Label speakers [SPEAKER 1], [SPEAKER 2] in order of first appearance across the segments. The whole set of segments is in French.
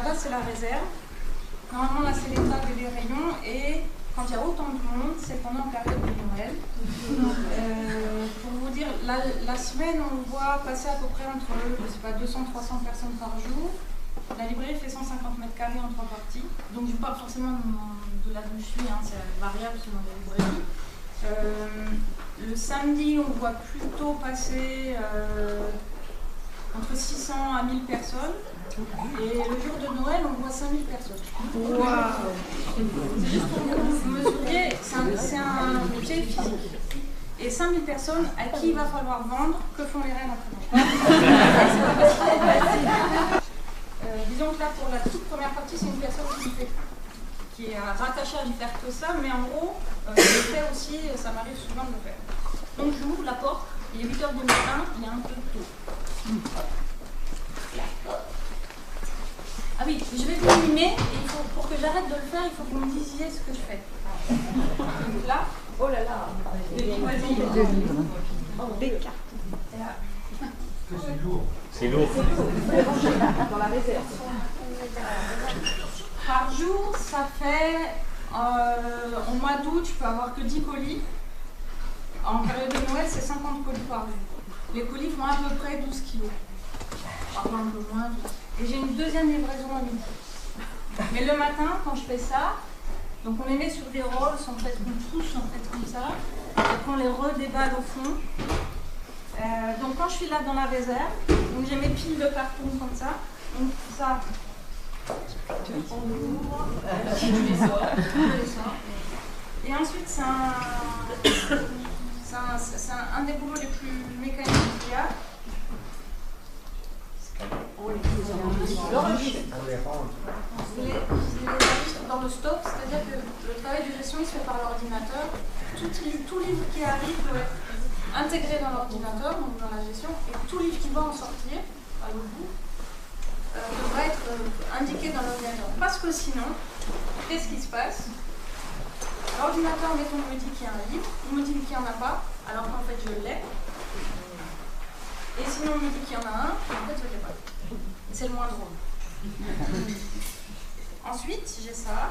[SPEAKER 1] là-bas c'est la réserve. Normalement là c'est les tables et les rayons, et quand il y a autant de monde, c'est pendant la période de Noël. Pour vous dire, la semaine on voit passer à peu près entre, je sais pas, 200-300 personnes par jour. La librairie fait 150 mètres carrés en 3 parties. Donc je parle forcément de là où je suis, hein, c'est variable selon les librairies. Le samedi, on voit plutôt passer entre 600 à 1000 personnes. Et le jour de Noël, on voit 5000 personnes. Wow. C'est juste pour vous mesurer, c'est un objet physique. Et 5000 personnes à qui il va falloir vendre, que font les reines après. Disons que là, pour la toute première partie, c'est une personne qui est rattachée à faire que ça, mais en gros, je le fais aussi, ça m'arrive souvent de le faire. Donc j'ouvre la porte, il est 8h du matin, il y a un peu de tôt. Ah oui, je vais vous mimer, et pour que j'arrête de le faire, il faut que vous me disiez ce que je fais. Donc là, oh là là, des livres. Des cartes.
[SPEAKER 2] C'est lourd. C'est lourd.
[SPEAKER 1] Dans la réserve. Par jour, ça fait, au mois d'août, je peux avoir que 10 colis. En période de Noël, c'est 50 colis par jour. Les colis font à peu près 12 kilos. Parfois un peu moins. Et j'ai une deuxième livraison à midi. Mais le matin, quand je fais ça, donc on les met sur des rolls, en fait, on pousse en fait comme ça. Après on les redéballe au fond. Donc quand je suis là dans la réserve, donc j'ai mes piles de carton comme ça. Donc ça, on ouvre, je les sors. Et ensuite c'est un des boulots les plus mécaniques qu'il y a. On les enregistre dans le stock, c'est-à-dire que le travail de gestion se fait par l'ordinateur. Tout livre qui arrive doit être intégré dans l'ordinateur, donc dans la gestion, et tout livre qui va en sortir, à l'autre bout, devra être indiqué dans l'ordinateur. Parce que sinon, qu'est-ce qui se passe? L'ordinateur, mettons, me dit qu'il y a un livre, il me dit qu'il n'y en a pas, alors qu'en fait je l'ai. Et sinon, on me dit qu'il y en a un, et en fait je ne l'ai pas. C'est le moins drôle. Ensuite, j'ai ça.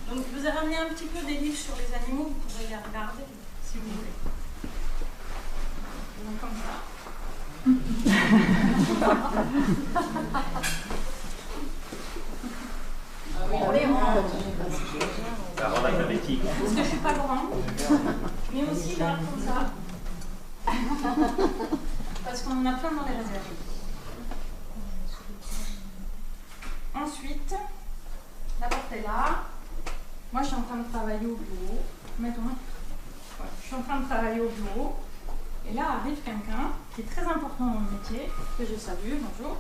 [SPEAKER 1] Donc, je vous ai ramené un petit peu des livres sur les animaux, vous pourrez les regarder si vous voulez. Donc, comme ça. On les range.
[SPEAKER 2] Ça rend alphabétique.
[SPEAKER 1] Parce que je ne suis pas grande, mais aussi là, comme ça. Parce qu'on en a plein dans les réserves. Ensuite, la porte est là. Moi, je suis en train de travailler au bureau. Mettons-moi. Voilà. Je suis en train de travailler au bureau. Et là arrive quelqu'un qui est très important dans le métier, que je salue, bonjour.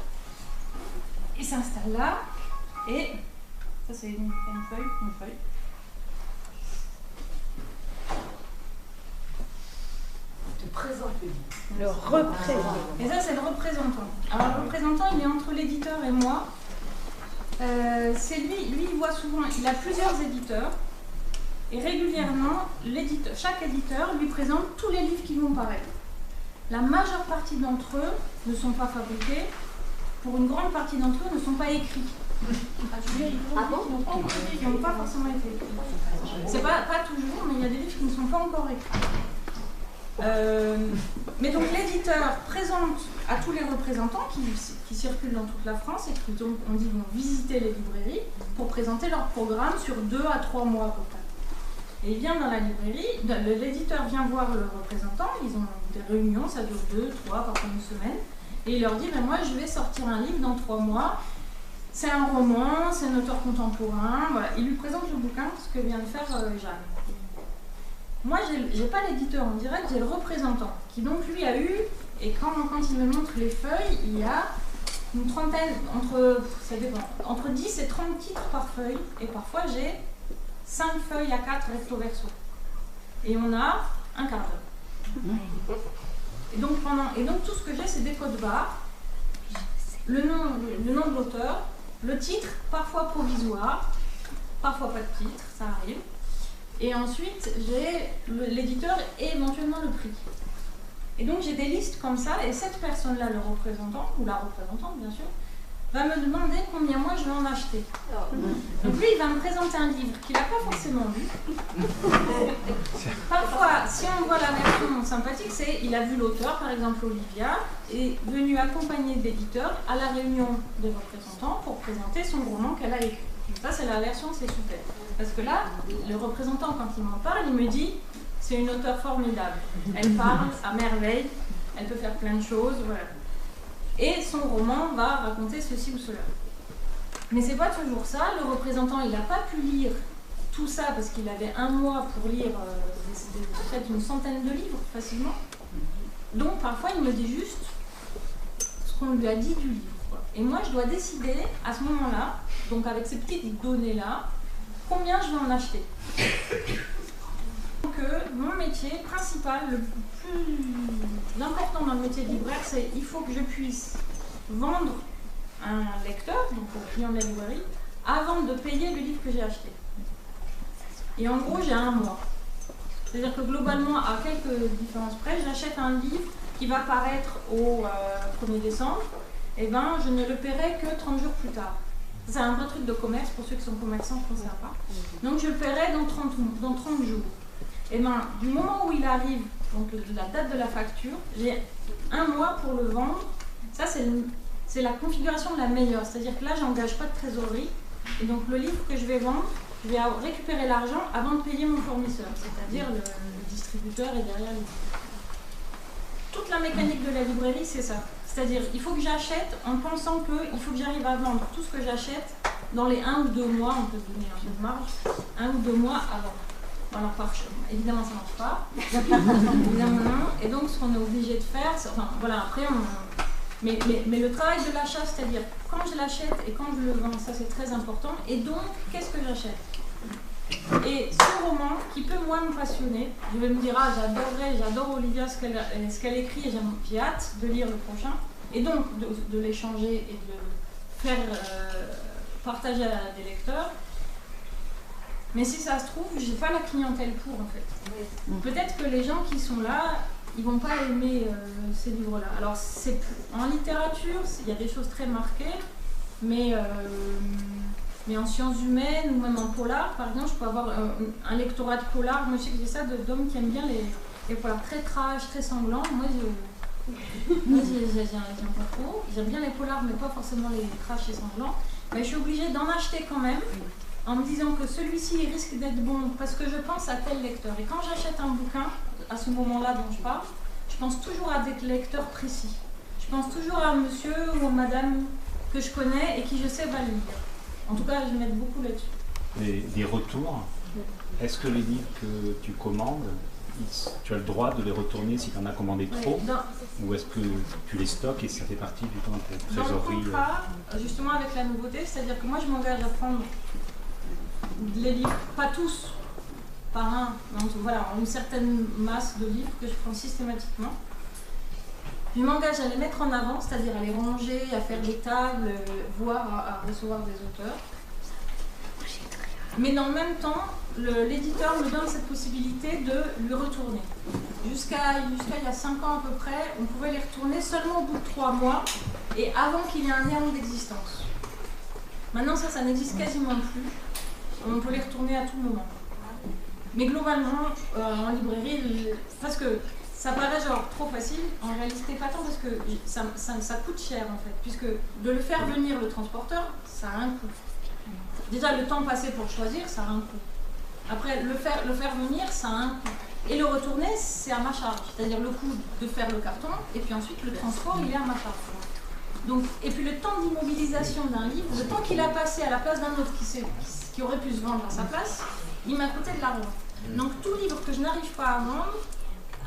[SPEAKER 1] Il s'installe là. Et ça, c'est une feuille.
[SPEAKER 3] Le représentant.
[SPEAKER 1] Et ça, c'est le représentant. Alors, le représentant, il est entre l'éditeur et moi. C'est lui, il voit souvent, il a plusieurs éditeurs. Et régulièrement, chaque éditeur lui présente tous les livres qui vont paraître. La majeure partie d'entre eux ne sont pas fabriqués. Pour une grande partie d'entre eux, ne sont pas écrits. Qui n'ont pas forcément été écrits. C'est pas toujours, mais il y a des livres qui ne sont pas encore écrits. Mais donc l'éditeur présente à tous les représentants qui circulent dans toute la France et qui, donc, on dit, vont visiter les librairies pour présenter leur programme sur 2 à 3 mois à peu près. Et il vient dans la librairie, l'éditeur vient voir le représentant, ils ont des réunions, ça dure 2, 3, parfois une semaine, et il leur dit, moi je vais sortir un livre dans 3 mois, c'est un roman, c'est un auteur contemporain, voilà. Il lui présente le bouquin, ce que vient de faire Jeanne. Moi, je n'ai pas l'éditeur en direct, j'ai le représentant, qui donc lui a eu, et quand il me montre les feuilles, il y a une trentaine, entre 10 et 30 titres par feuille, et parfois j'ai 5 feuilles à 4 recto verso. Et on a un quart d'heure. Et donc tout ce que j'ai, c'est des codes barres, le nom de l'auteur, le titre, parfois provisoire, parfois pas de titre, ça arrive. Et ensuite, j'ai l'éditeur et éventuellement le prix. Et donc, j'ai des listes comme ça, et cette personne-là, le représentant, ou la représentante, bien sûr, va me demander combien moi je vais en acheter. Donc lui, il va me présenter un livre qu'il n'a pas forcément lu. Parfois, si on voit la version sympathique, c'est il a vu l'auteur, par exemple Olivia, est venue accompagner l'éditeur à la réunion des représentants pour présenter son roman qu'elle a écrit. Ça, c'est la version, c'est super. Parce que là, le représentant, quand il m'en parle, il me dit c'est une auteure formidable. Elle parle à merveille, elle peut faire plein de choses, voilà. Et son roman va raconter ceci ou cela. Mais c'est pas toujours ça. Le représentant, il n'a pas pu lire tout ça parce qu'il avait 1 mois pour lire peut-être une centaine de livres facilement. Donc parfois, il me dit juste ce qu'on lui a dit du livre, quoi. Et moi, je dois décider à ce moment-là, donc avec ces petites données-là, combien je vais en acheter. Donc mon métier principal, le plus important dans le métier de libraire, c'est il faut que je puisse vendre un lecteur, donc au client de la librairie, avant de payer le livre que j'ai acheté. Et en gros, j'ai 1 mois. C'est-à-dire que globalement, à quelques différences près, j'achète un livre qui va paraître au 1er décembre, et ben je ne le paierai que 30 jours plus tard. C'est un vrai truc de commerce, pour ceux qui sont commerçants, je ne sais pas. Donc je le paierai dans 30 jours. Et ben, du moment où il arrive, donc la date de la facture, j'ai 1 mois pour le vendre. Ça, c'est la configuration la meilleure. C'est-à-dire que là, j'engage pas de trésorerie. Et donc, le livre que je vais vendre, je vais récupérer l'argent avant de payer mon fournisseur, c'est-à-dire le distributeur et derrière le... Toute la mécanique de la librairie, c'est ça. C'est-à-dire, il faut que j'achète en pensant qu'il faut que j'arrive à vendre tout ce que j'achète dans les 1 ou 2 mois, on peut donner un peu de marge, 1 ou 2 mois avant. Alors, évidemment, ça ne marche pas. Évidemment, non. Et donc, ce qu'on est obligé de faire, c'est, enfin, voilà, après, mais le travail de l'achat, c'est-à-dire quand je l'achète et quand je le vends, ça c'est très important. Et donc, qu'est-ce que j'achète? Et ce roman, qui peut moi me passionner, je vais me dire, ah, j'adore Olivia, ce qu'elle écrit, et j'ai hâte de lire le prochain. Et donc, de l'échanger et de le faire partager à des lecteurs. Mais si ça se trouve, je n'ai pas la clientèle pour, en fait. Oui. Peut-être que les gens qui sont là, ils ne vont pas aimer ces livres-là. Alors, en littérature, il y a des choses très marquées, mais en sciences humaines ou même en polar, par exemple, je peux avoir un lectorat de polar. Moi, je sais que j'ai ça d'hommes qui aiment bien les polars très trash, très sanglants. Moi, j'aime pas trop. J'aime bien les polars, mais pas forcément les trash et sanglants. Mais je suis obligée d'en acheter quand même, en me disant que celui-ci risque d'être bon parce que je pense à tel lecteur. Et quand j'achète un bouquin, à ce moment-là dont je parle, je pense toujours à des lecteurs précis. Je pense toujours à un monsieur ou à madame que je connais et qui je sais va le lire. En tout cas, je m'aide beaucoup là-dessus.
[SPEAKER 2] Des retours, est-ce que les livres que tu commandes, tu as le droit de les retourner si tu en as commandé trop, ou est-ce que tu les stockes et ça fait partie du temps de ta trésorerie?
[SPEAKER 1] Dans le contrat, justement avec la nouveauté, c'est-à-dire que moi je m'engage à prendre les livres, pas tous, par un, donc voilà, une certaine masse de livres que je prends systématiquement. Je m'engage à les mettre en avant, c'est-à-dire à les ranger, à faire des tables, voire à recevoir des auteurs. Mais dans le même temps, l'éditeur me donne cette possibilité de lui retourner. Jusqu'à il y a 5 ans à peu près, on pouvait les retourner seulement au bout de 3 mois et avant qu'il y ait un an d'existence. Maintenant, ça n'existe quasiment plus. On peut les retourner à tout moment. Mais globalement, en librairie, parce que ça paraît genre trop facile, en réalité pas tant parce que ça coûte cher en fait, puisque de le faire venir le transporteur, ça a un coût. Déjà le temps passé pour choisir, ça a un coût. Après le faire venir, ça a un coût. Et le retourner, c'est à ma charge, c'est-à-dire le coût de faire le carton, et puis ensuite le transport, il est à ma charge. Donc, et puis le temps d'immobilisation d'un livre, le temps qu'il a passé à la place d'un autre qui aurait pu se vendre à sa place, il m'a coûté de l'argent. Donc tout livre que je n'arrive pas à vendre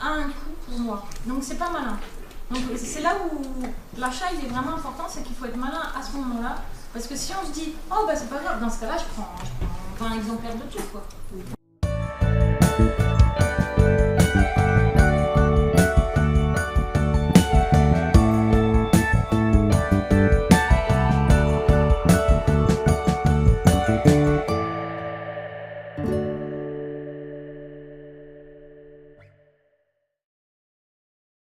[SPEAKER 1] a un coût pour moi. Donc c'est pas malin. Donc c'est là où l'achat il est vraiment important, c'est qu'il faut être malin à ce moment-là. Parce que si on se dit, oh bah c'est pas grave, dans ce cas-là je prends 20 exemplaires de tout quoi.